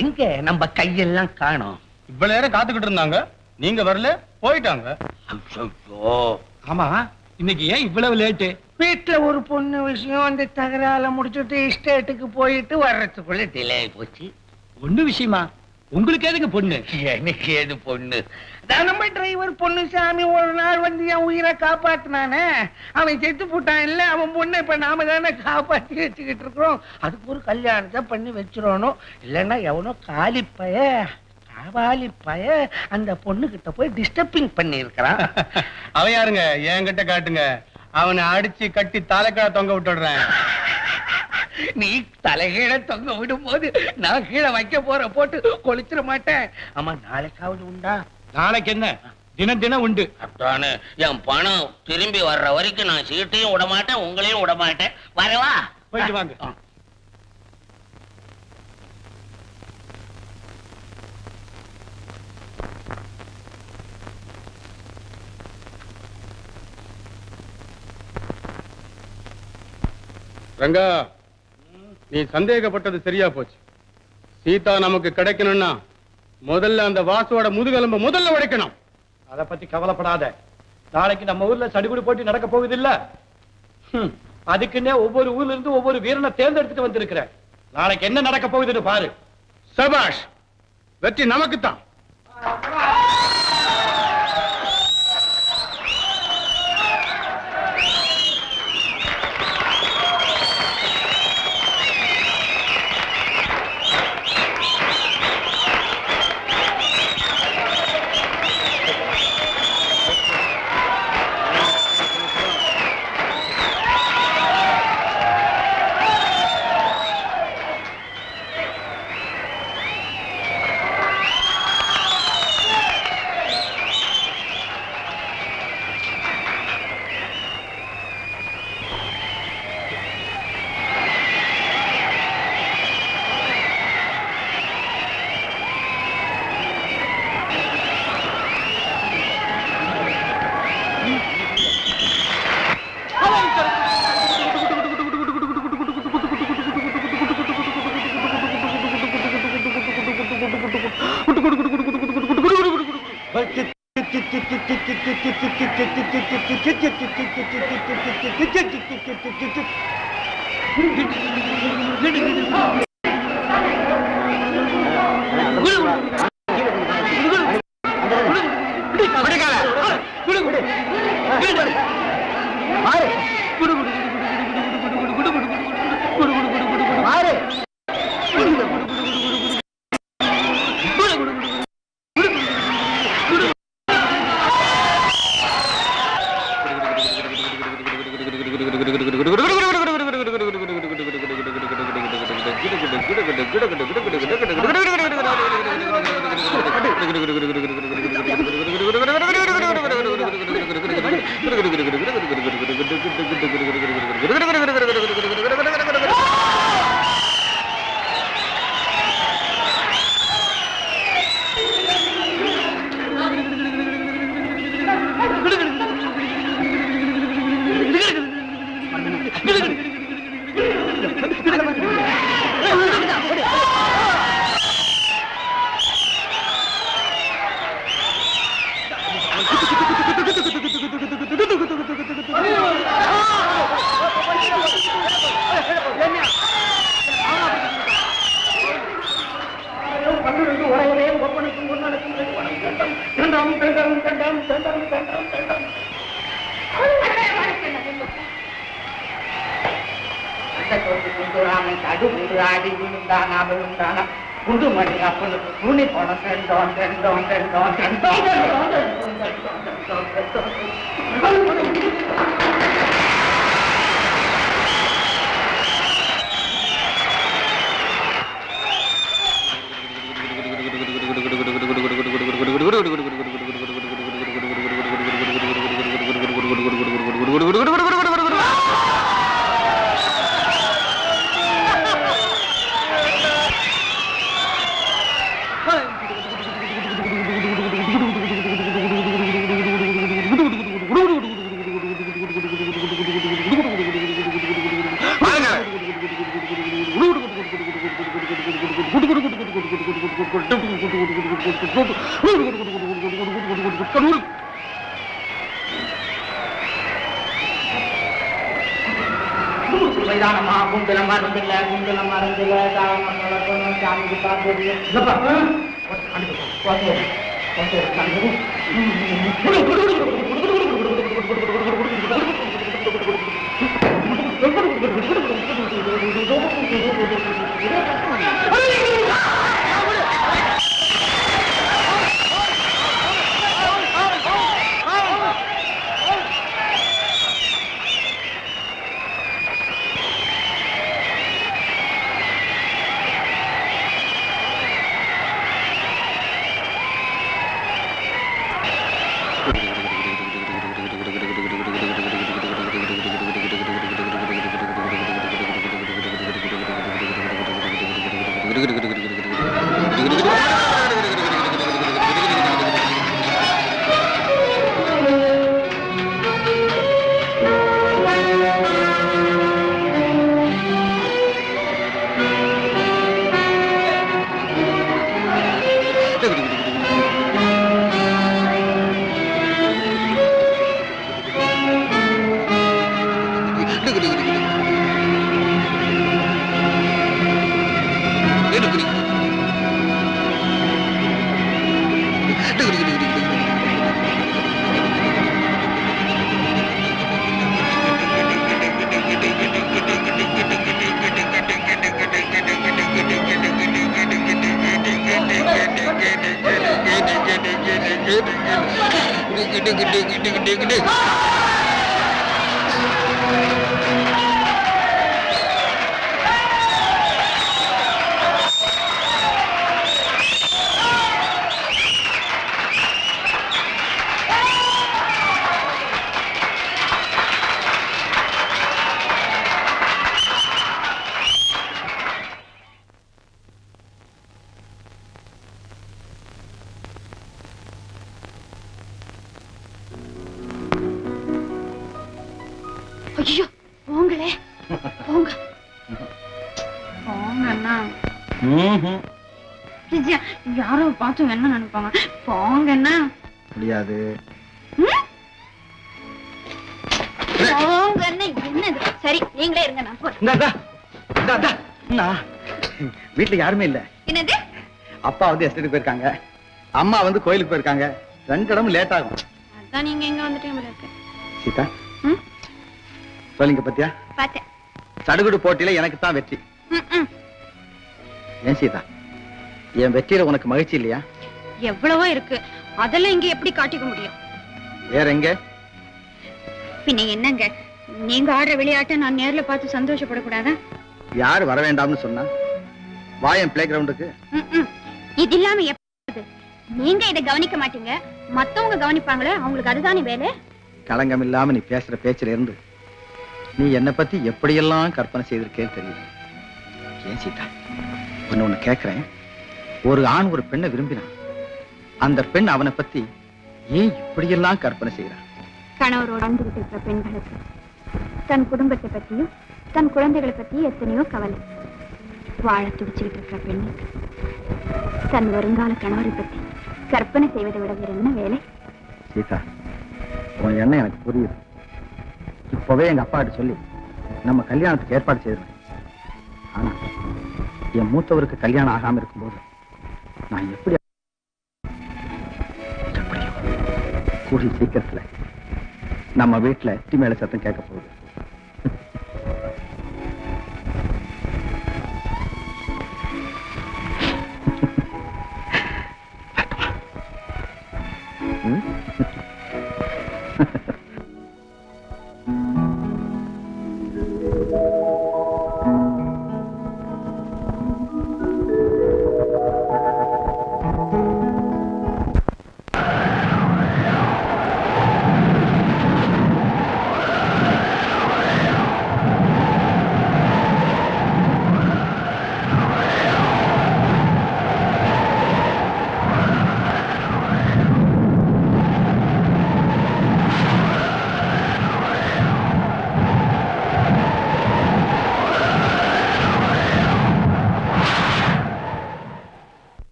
எங்க நம்ம கையெல்லாம் காணோம். இவ்வளவு நேரம் காத்துக்கிட்டு இருந்தாங்க, நீங்க வரல, போயிட்டாங்க. ஆமா, இன்னைக்கு ஏன் இவ்வளவு லேட்டு? வீட்டுல ஒரு பொண்ணு விஷயம், அந்த தகரால முடிச்சுட்டு எஸ்டேட்டுக்கு போயிட்டு வர்றதுக்குள்ள டிலே ஆகி போச்சு. ஒண்ணு விஷயமா? உங்களுக்கு எதுங்க பொண்ணு? எனக்கு ஏது பொண்ணு? நம்ம டிரைவர் பொண்ணு சாமி ஒரு நாள் வந்து என் உயிரை காப்பாத்தினானே, அவன் செத்து போட்டான் இல்ல, அவன் பொண்ணு இப்ப நாம தானே காப்பாத்தி வச்சுக்கிட்டு இருக்கிறோம். அதுக்கு ஒரு கல்யாணத்தை பண்ணி வச்சிடணும். இல்லைன்னா எவனோ காலிப்பைய அந்த பொண்ணு கிட்ட போய் டிஸ்டர்பிங் பண்ணி இருக்கிறான். அவன் யாருங்க? என்கிட்ட காட்டுங்க, அவனை அடிச்சு கட்டி தலைக்கீழ தொங்க விட்டுடுறேன். நீ தலைகீழ தொங்க விடும் போது நான் கீழே வைக்க போற போட்டு கொளுத்திட மாட்டேன். ஆமா, நாளைக்காவது உண்டா? நாளைக்கு என்ன, தினம் தினம் உண்டு. அதானே, என் பணம் திரும்பி வர்ற வரைக்கும் நான் சீட்டையும் விட மாட்டேன், உங்களையும் விட மாட்டேன். வரவா? போயிட்டு வாங்க. ரங்கா, நீ சந்தேகப்பட்டது சரியா போச்சு. சீதா நமக்கு கிடைக்கணும்னா முதல்ல அந்த வாசுவோட முதுகெலும்ப முதல்ல உடைக்கணும். அத பத்தி கவலைப்படாத. நாளைக்கு நம்ம ஊர்ல சடுகுடு போட்டி நடக்க போகுது இல்ல? அதுக்குன்னே ஒவ்வொரு ஊர்ல இருந்து ஒவ்வொரு வீரனை தேர்ந்தெடுத்துட்டு வந்திருக்கிறேன். நாளைக்கு என்ன நடக்க போகுதுன்னு பாரு. சபாஷ், வெற்றி நமக்குத்தான். குடு குடு குடு மைதானமா குண்டல மறந்துல சாமிக்கு பார்த்து ஐயோ போங்களே போங்க போங்க அண்ணா யாரோ பார்த்து என்ன நினைப்பாங்க போங்க அண்ணா முடியாது போங்க அண்ணா என்னது சரி நீங்களே இருங்க நான் போறேன் வீட்டுல யாருமே இல்ல என்னது அப்பா வந்து எஸ்டேட்டுக்கு போயிருக்காங்க அம்மா வந்து கோயிலுக்கு போயிருக்காங்க 2 இடமும் லேட் ஆகும் அதான் நீங்க எங்க வந்துட்டீங்க இருக்கு சீதா சொல்லிங்க பத்தியா பார்த்தேன் சடுகுடு போட்டியில எனக்கு தான் வெற்றி ஏன் சீதா என் வெற்றியில உனக்கு மகிழ்ச்சி இல்லையா எவ்வளவோ இருக்கு அதெல்லாம் இங்க எப்படி காட்டிக்க முடியும் வேற எங்க பின்ன என்னங்க நீங்க ஆடுற விளையாட்டை நான் நேர்ல பார்த்து சந்தோஷப்படக்கூடாதா யாரு வர வேண்டாம்னு சொன்னா வாயன் பிளே கிரவுண்டுக்கு இது இல்லாம எப்படி நீங்க இதை கவனிக்க மாட்டீங்க மத்தவங்க கவனிப்பாங்களே அவங்களுக்கு அதுதானே வேலை களங்கம் இல்லாம நீ பேசுற பேச்சுல இருந்து நீ என்ன பத்தி எப்படியெல்லாம் கற்பனை செய்திருக்கேன்னு தெரியும் ஏன் சீதா ஒன்னு கேக்குறேன் ஒரு ஆண் ஒரு பெண்ணை விரும்பினான் அந்த பெண் அவனை பத்தி ஏன் இப்படியெல்லாம் கற்பனை செய்யறான் கணவரோடு வாழ்ந்துகிட்டு இருக்கிற பெண்களுக்கு தன் குடும்பத்தை பத்தியும் தன் குழந்தைகளை பத்தியும் எத்தனையோ கவலை வாழ துடிச்சுக்கிட்டு இருக்கிற பெண்ணுக்கு தன் வருங்கால கணவரை பத்தி கற்பனை செய்வதை விட வேற என்ன வேலை சீதா உன் எண்ணம் எனக்கு புரியுது இப்பவே எங்க அப்பா கிட்ட சொல்லி நம்ம கல்யாணத்துக்கு ஏற்பாடு செய்யறேன் ஆனா என் மூத்தவருக்கு கல்யாணம் ஆகாம இருக்கும்போது நான் எப்படியோ கூடிய சீக்கிரத்துல நம்ம வீட்டுல எட்டி மேல சத்தம் கேட்க போகுது